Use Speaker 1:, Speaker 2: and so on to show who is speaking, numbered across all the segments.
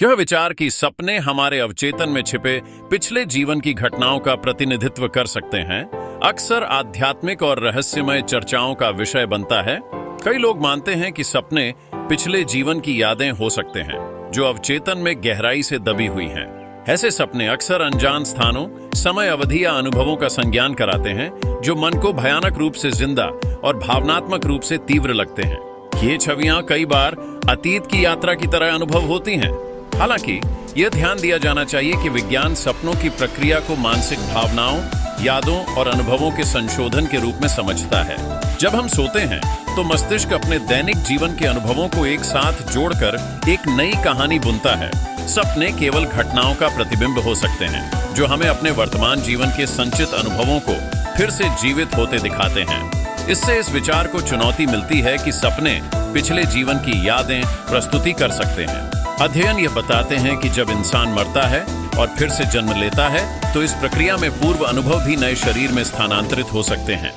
Speaker 1: यह विचार कि सपने हमारे अवचेतन में छिपे पिछले जीवन की घटनाओं का प्रतिनिधित्व कर सकते हैं, अक्सर आध्यात्मिक और रहस्यमय चर्चाओं का विषय बनता है। कई लोग मानते हैं कि सपने पिछले जीवन की यादें हो सकते हैं जो अवचेतन में गहराई से दबी हुई हैं। ऐसे सपने अक्सर अनजान स्थानों, समय अवधि या अनुभवों का संज्ञान कराते हैं जो मन को भयानक रूप से जिंदा और भावनात्मक रूप से तीव्र लगते हैं। ये छवियां कई बार अतीत की यात्रा की तरह अनुभव होती हैं। हालांकि यह ध्यान दिया जाना चाहिए कि विज्ञान सपनों की प्रक्रिया को मानसिक भावनाओं, यादों और अनुभवों के संशोधन के रूप में समझता है। जब हम सोते हैं तो मस्तिष्क अपने दैनिक जीवन के अनुभवों को एक साथ जोड़कर एक नई कहानी बुनता है। सपने केवल घटनाओं का प्रतिबिंब हो सकते हैं जो हमें अपने वर्तमान जीवन के संचित अनुभवों को फिर से जीवित होते दिखाते हैं। इससे इस विचार को चुनौती मिलती है कि सपने पिछले जीवन की यादें प्रस्तुति कर सकते हैं। अध्ययन यह बताते हैं कि जब इंसान मरता है और फिर से जन्म लेता है तो इस प्रक्रिया में पूर्व अनुभव भी नए शरीर में स्थानांतरित हो सकते हैं।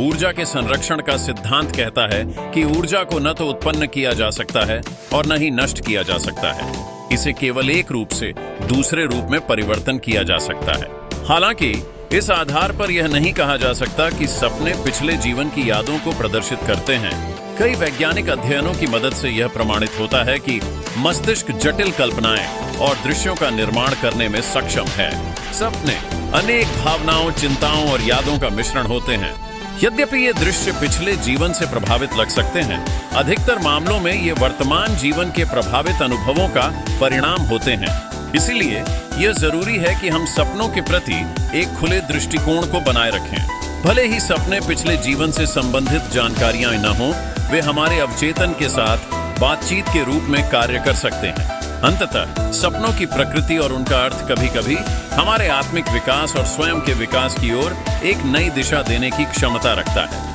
Speaker 1: ऊर्जा के संरक्षण का सिद्धांत कहता है कि ऊर्जा को न तो उत्पन्न किया जा सकता है और न ही नष्ट किया जा सकता है। इसे केवल एक रूप से दूसरे रूप में परिवर्तन किया जा सकता है। हालांकि इस आधार पर यह नहीं कहा जा सकता कि सपने पिछले जीवन की यादों को प्रदर्शित करते हैं। कई वैज्ञानिक अध्ययनों की मदद से यह प्रमाणित होता है कि मस्तिष्क जटिल कल्पनाएं और दृश्यों का निर्माण करने में सक्षम है। सपने अनेक भावनाओं, चिंताओं और यादों का मिश्रण होते हैं। यद्यपि ये दृश्य पिछले जीवन से प्रभावित लग सकते हैं, अधिकतर मामलों में ये वर्तमान जीवन के प्रभावित अनुभवों का परिणाम होते हैं। इसीलिए यह जरूरी है कि हम सपनों के प्रति एक खुले दृष्टिकोण को बनाए रखें। भले ही सपने पिछले जीवन से संबंधित जानकारियां न हों, वे हमारे अवचेतन के साथ बातचीत के रूप में कार्य कर सकते हैं। अंततः सपनों की प्रकृति और उनका अर्थ कभी-कभी हमारे आत्मिक विकास और स्वयं के विकास की ओर एक नई दिशा देने की क्षमता रखता है।